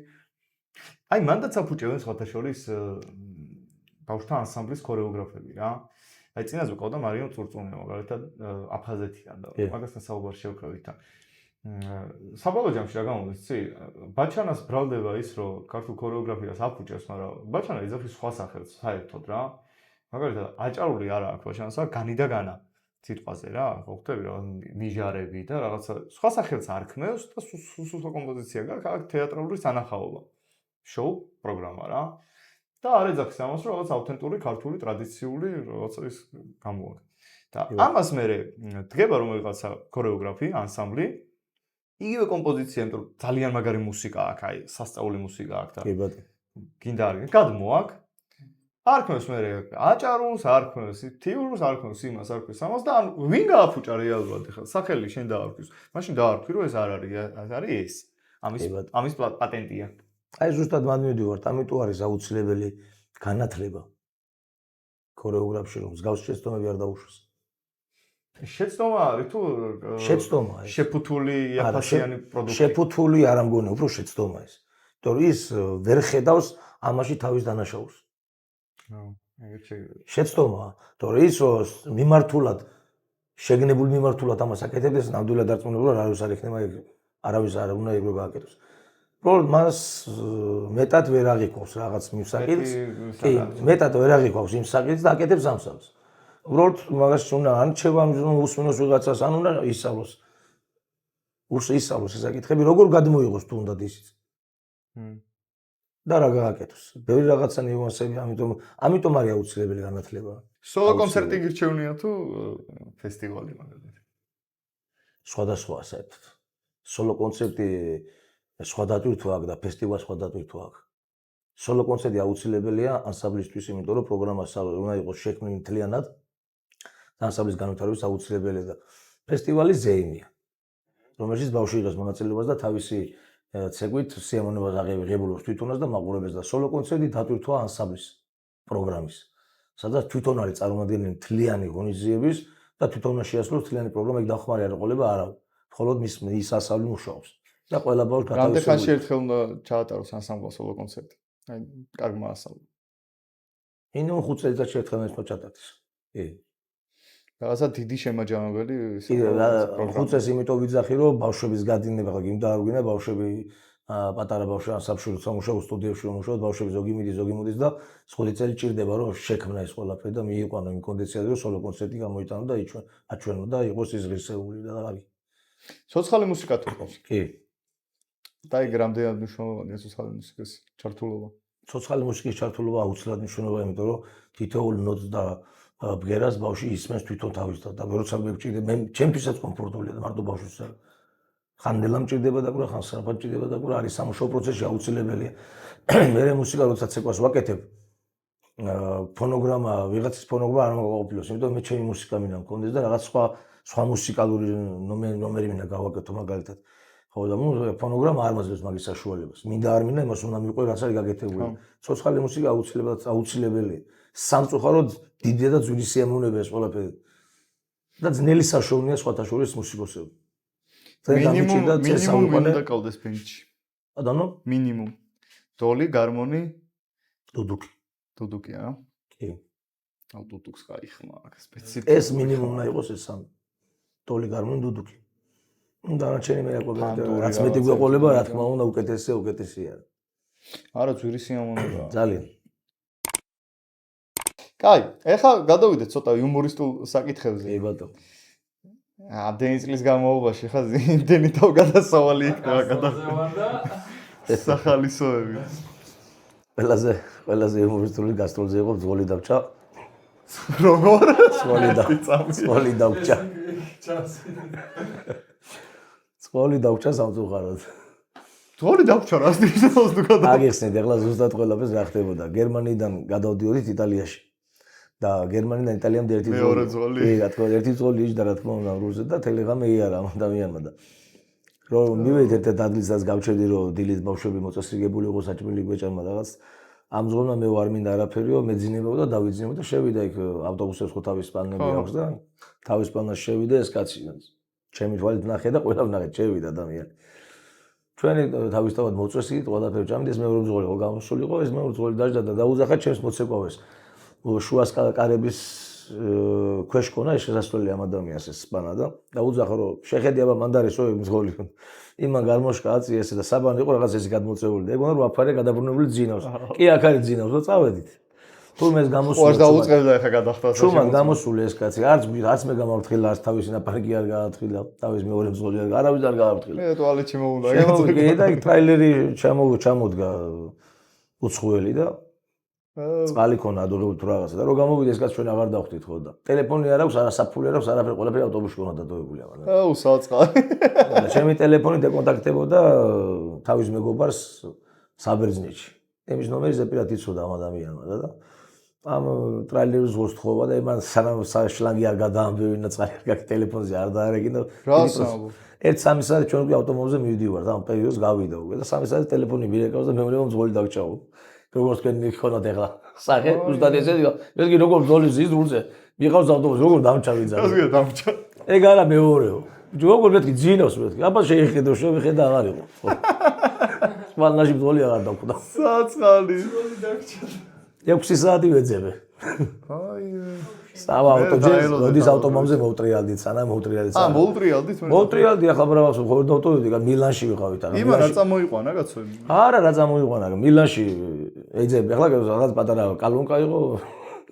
Speaker 1: აი მანდაც აფუჭებენ სხვათა შორის ბავშვთა ანსამბლის ქორეოგრაფები რა. აი წინაზე ყავდა მარიამ წურწუმია მაგალითად აფხაზეთიდან და მაგასთან საუბარი შევკრავით და საბოლოო ჯამში რა გამოდის იცი ბაჩანას ბრალდება ის რომ ქართულ ქორეოგრაფიას აფუჭებს მაგრამ ბაჩანა იძახის სხვა სახელს საერთოდ რა მაგალითად აჭარული არა აქვს ბაჩანასა განი და განა სიტყვაზე რა ხო ხვდები რა ნიჟარები და რაღაცა სხვა სახელს არ ქმნევს და სუსტო კომპოზიცია გაქვს აქ თეატრალური სანახაობა შოუ პროგრამა რა და არ ეძახის ამას რომ რაღაც ავთენტური ქართული ტრადიციული რაღაცა ის გამოაქვს და ამას მე დგება რომელიღაცა ქორეოგრაფი ანსამბლი იგივე კომპოზიცია იმიტომ რომ ძალიან მაგარი მუსიკა აქვს აი სასწაული მუსიკა აქვს და
Speaker 2: კი ბატონო
Speaker 1: გინდა არ გადმოაქვს არ ქმნევს მე აჭარულს არ ქმნევს თიურს არ ქმნევს იმას არ ქმნევს ამას და ვინ გააფუჭა რეალურად ახლა სახელი შენ დაარქვის მაშინ დაარქვი რომ ეს არ არის ეს ამის პატენტია
Speaker 2: აი ზუსტად მან მივიდივართ ამიტომ არის აუცილებელი განათლება ქორეოგრაფში რომ მსგავს შეცდომები არ დაუშვას
Speaker 1: შეცდომა არის თუ
Speaker 2: შეცდომა ეს
Speaker 1: შეფუთული იაფასიანი პროდუქტი
Speaker 2: შეფუთული არ ამგონი უფრო შეცდომა ეს იმიტომ რომ ის ვერ ხედავს ამაში თავის დანაშაულს შეცდომა იმიტომ რომ ის მიმართულად შეგნებულ მიმართულად ამას აკეთებს ნამდვილად დარწმუნებული არავის არ იქნება არავის არ უნდა ეგრე გააკეთოს უბრალოდ მას მეტად ვერ აღიქვავს რაღაც მისაკიდს კი მეტად ვერ აღიქვავს იმ საკიდს და აკეთებს ამსავს უბრალოდ მაგას უნდა ანჩება უსმენოს ვიღაცას ან უნდა ისწავლოს ისწავლოს ეს საკითხები როგორ გადმოიღოს თუნდაც ისიც და რა გააკეთოს ბევრი რაღაცა ნიუანსები ამიტომ არის აუცილებელი განათლება
Speaker 1: სოლო კონცერტი გირჩევნია თუ ფესტივალი მაგალითად
Speaker 2: სხვადასხვა საერთოდ სოლო კონცერტი სხვა დატვირთვა აქვს და ფესტივალს სხვა დატვირთვა აქვს. სოლო კონცერტი აუცილებელია ანსამბლისთვის, იმიტომ რომ პროგრამა უნდა იყოს შექმნილი მთლიანად. ანსამბლის განვითარების აუცილებელია და ფესტივალი ზეიმია. რომელშიც ბავშვი იღებს მონაწილეობას და თავისი ცეკვით სიამოვნებას აღებულობს თვითონაც და მაყურებელს და სოლო კონცერტი დატვირთვა ანსამბლის პროგრამის. სადაც თვითონ არის წარმოადგენელი მთლიანი ღონისძიების და თვითონ უნდა შეასრულოს მთლიანი პროგრამა, იქ დახმარი არ ეყოლება არავინ. მხოლოდ ის ასავლი მუშაობს. და ყველა ბავშვი
Speaker 1: რამდენი ხანში ერთხელ უნდა ჩაატაროს ანსამბლს სოლო კონცერტი? აი, კარგმა ასავლო.
Speaker 2: მინიმუმ 5 წელიწადში ერთხელ უნდა ჩატარდეს. კი.
Speaker 1: რაღაცა დიდი შემაჯამებელი
Speaker 2: კი, 5 წელს იმიტომ ვიძახი, რომ ბავშვების გადინება, ხა გინდა არ გვინდა ბავშვები პატარა ბავშვი ანსამბლში როცა მუშაობს, სტუდიებში რომ მუშაობს, ბავშვები ზოგი მიდის, ზოგი მოდის და 5 წელი ჭირდება რომ შექმნა ეს ყველაფერი და მიიყვანო იმ კონდიციაზე, რომ სოლო კონცერტი გამოიტანო და აჩვენო და იყოს ის ღირსეული და არის.
Speaker 1: ცოცხალი მუსიკა თუ ყავს?
Speaker 2: კი.
Speaker 1: და იქ რამდენად მნიშვნელოვანია ცოცხალი მუსიკის ჩართულობა?
Speaker 2: ცოცხალი მუსიკის ჩართულობა აუცილებლად მნიშვნელოვანია, იმიტომ რომ თითოეულ ნოტს და ბგერას ბავშვი ისმენს თვითონ თავისთავად და როცა მეკჭირდება, მე ჩემთვისაც კომფორტულია და მარტო ბავშვისთვისაც. ხან ნელა მჭირდება და ყურა, ხან საფად მჭირდება და ყურა, არის სამუშაო პროცესში აუცილებელია. მე მუსიკა როცა ცეკვას ვაკეთებ, ფონოგრამა, ვიღაცის ფონოგრამა არ მოგაყოფილოს, იმიტომ მე ჩემი მუსიკა მინდა მქონდეს და რაღაც სხვა მუსიკალური ნომერი მინდა გავაკეთო მაგალითად. ხო და ფონოგრამა არ მაძლევს მაგის საშუალებას. მინდა არ მინდა იმას უნდა მიყვე რაც არის გაკეთებული. ცოცხალი მუსიკა აუცილებელია. სამწუხაროდ დიდი და ძვირი სიამოვნება ეს ყველაფერი. და ძნელი საშუალებაა სხვათა შორის მუსიკოსები.
Speaker 1: მინიმუმ უნდა ყავდეს ბენჩი.
Speaker 2: ბატონო?
Speaker 1: მინიმუმ. დოლი, გარმონი,
Speaker 2: დუდუკი
Speaker 1: რა?
Speaker 2: კი.
Speaker 1: აუ დუდუკს გაიხმა აქ სპეციფიკურად.
Speaker 2: ეს მინიმუმ უნდა იყოს ეს სამი. დოლი, გარმონი, დუდუკი. დანარჩენი მე რაც მეტი გვეყოლება, რა თქმა უნდა, უკეთესია.
Speaker 1: არა, ძვირი სიამოვნებაა.
Speaker 2: ძალიან.
Speaker 1: კაი, ეხლა გადავიდეთ ცოტა იუმორისტულ საკითხებზე.
Speaker 2: კი ბატონო.
Speaker 1: ამდენი წლის განმავლობაში ხა იმდენი თავგადასავალი იქნება სახალისოები.
Speaker 2: ყველაზე იუმორისტული გასტროლზე იყო ძვალი დავჭა.
Speaker 1: როგორ?
Speaker 2: ძვალი დავჭა. ძვალი დავჭა სამწუხაროდ.
Speaker 1: ძვალი დავჭა რას ნიშნავს თუ გადა?
Speaker 2: აგიხსნით, ეხლა ზუსტად ყველაფერს რა ხდებოდა. გერმანიიდან გადავდიოდით იტალიაში. და გერმანიიდან იტალიამდე ერთი
Speaker 1: მეორე ძვალი.
Speaker 2: კი, რა თქმა უნდა, ერთი ძვალი იჯდა რა თქმა უნდა რუზე და ტელეგრამი იარა ამ ადამიანმა და რომ მივედით ერთ ადგილსაც გავჩერდი რომ დილით ბავშვები მოწესრიგებული იყო საჭმელი გვეჭამა რაღაც ამ ზღონმა მე ვარ მინდა არაფერიო მეძინებო და დავიძინებო და შევიდა იქ ავტობუსებს ხო თავის პლანები აქვს და თავის პლანას შევიდა ეს კაცი ჩემი თვალით ნახე და ყველა ვნახე შევიდა ადამიანი ჩვენი თავისთავად მოწესრიგით ყველაფერი ჭამდეს მეორე მძღოლი ხო გამოსულიყო ეს მეორე მძღოლი დაждდა და დაუძახა ჩემს მოცეკვავეს შუას კარების ქვეშ ქონა ეს შესასვლელი ამ ადამიანს ეს სპანა და დაუძახა რომ შეხედი აბა მანდარისო მძღოლი იმან გარმოშკა აწი ესე და საბანი იყო რაღაც ესე გადმოწეული და ეგონა რომ აფარე გადაბრუნებული ძინავს კი აქ არის ძინავს რომ წავედით თუმე ეს გამოსული
Speaker 1: ყურს დაუწყებდა ახლა გადახდა
Speaker 2: თუმე გამოსული ეს კაცი არც მე გამავთხილა არც თავისი ნაპარკი არ გააფრთხილა თავის მეორე მძღოლი არავის არ გააფრთხილა
Speaker 1: მე ტუალეტში მოვუდა
Speaker 2: და იქ ტრაილერი ჩამოდგა უცხოელი და წყალი ქონა ადოლებული თუ რაღაცა და რო გამოვიდა ეს კაცი ჩვენ აღარ დავხვდით ხო და ტელეფონი არ აქვს არა საფული არ აქვს არაფერი ყველაფერი ავტობუსში ქონა დადოებული აღარ
Speaker 1: აუ საწყალი
Speaker 2: ჩემი ტელეფონი დაკონტაქტებოდა თავის მეგობარს საბერძნეთში იმის ნომერი ზეპირად იცოდა ამ ადამიანმა და ამ ტრაილერის ვოს თხოვა და იმან სანამ შლანგი არ გადაამბევინა წყალი არ გაქვს ტელეფონზე არ დაარეკინა
Speaker 1: რას ამბობ
Speaker 2: ერთ 3 საათი ჩვენ უკვე ავტომობილზე მივდივართ ამ პერიოდს გავიდა უკვე და 3 საათი ტელეფონი მირეკავს და მეორე მძღოლი დავჭაო როგორც თქვენი ხონათ ახლა სახე უბრალოდ ესეთი მე კი როგორ ბრძოლის ის რულზე მიყავს ავტობუსი როგორ დამჭავი ძაღლი
Speaker 1: ასე დამჭა
Speaker 2: ეგ არა მეორეო როგორ მეთქი ძინავს მეთქი აბა შეიხედო შევიხედა აღარ იყო სპანაში ბრძოლი აღარ დავხვდა
Speaker 1: საწყალი ბრძოლი დაგჭა
Speaker 2: 6 საათი ვეძებე
Speaker 1: აი
Speaker 2: სავა ავტოჯერ როდის ავტომობილზე მოვტრიალდით სანამ მოვტრიალდით
Speaker 1: მოვტრიალდით მე
Speaker 2: მოვტრიალდი ახლა ბრავალს მხოლოდ ავტოვიდი მილანში ვიყავით არა
Speaker 1: იმან რა წამოიყვანა კაცო
Speaker 2: არა რა წამოიყვანა მილანში ეძები ახლა რაღაც პატარა კალონკა იყო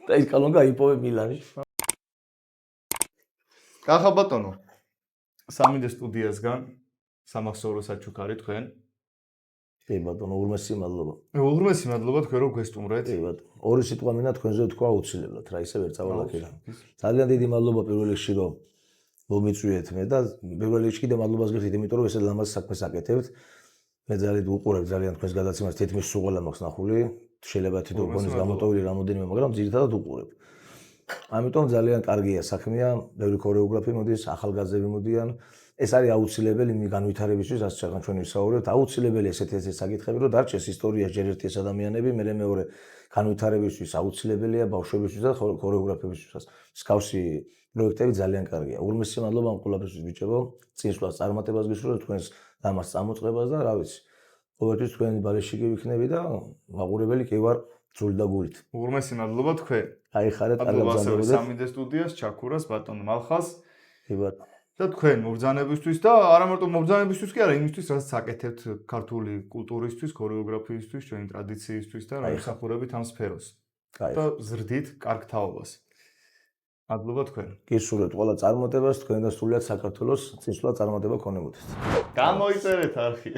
Speaker 2: და ის კალონკა იპოვე მილანში
Speaker 1: კახა ბატონო 3D სტუდიასგან სამახსოვრო საჩუქარი თქვენ
Speaker 2: კი ბატონო უღრმესი მადლობა
Speaker 1: უღრმესი მადლობა თქვენ რომ გვესტუმრეთ
Speaker 2: კი ბატონო ორი სიტყვა მინდა თქვენზე თქვა აუცილებლად რა ისე ვერ წავალაქირა ძალიან დიდი მადლობა პირველ რიგში რომ მომიწვიეთ მე და პირველ რიგში კიდე მადლობას გიხდით იმიტომ რომ ესე ლამაზ საქმეს აკეთებთ მე ძალიან უყურებ ძალიან თქვენს გადაცემას თითქმის სულ ყველა მაქვს ნახული შეიძლება თვითონ გონის გამოტოვილი რამოდენიმე მაგრამ ძირითადად უყურებ ამიტომ ძალიან კარგია საქმეა ბევრი ქორეოგრაფი მოდის ახალგაზრდები მოდიან ეს არის აუცილებელი განვითარებისთვის რაც ჩვენ ვისაუბრებთ აუცილებელი ესეთი საკითხები რომ დარჩეს ისტორიაში ჯერ ერთი ეს ადამიანები მე მეორე განვითარებისთვის აუცილებელია ბავშვებისთვის და ქორეოგრაფებისთვის მსგავსი პროექტები ძალიან კარგია უღრმესი მადლობა ამ ყველაფერთვის ბიჭებო წინსვლას წარმატებას გისურვებთ თქვენს დამას წამოწყებას და რა ვიცი ყოველთვის თქვენი ბარეშიკი ვიქნები და მაყურებელი კი ვარ ძული და გულით
Speaker 1: უღრმესი მადლობა თქვენ
Speaker 2: აიხარეთ კარგად გზავნებოდეთ
Speaker 1: 3D სტუდიას ჩაქურას ბატონ მალხას
Speaker 2: კი ბატონო
Speaker 1: და თქვენ მობრძანებისთვის და არა მარტო მობრძანებისთვის კი არა იმისთვის რაც აკეთებთ ქართული კულტურისთვის, ქორეოგრაფიისთვის, ჩვენი ტრადიციისთვის და რა უსახურებით ამ სფეროს. და ზრდით კარგ თაობას. მადლობა თქვენ.
Speaker 2: გისურვებთ ყველა წარმატებას თქვენ და სრულიად საქართველოს წინსვლა წარმატება ქონებოდეთ.
Speaker 1: გამოიწერეთ არხი.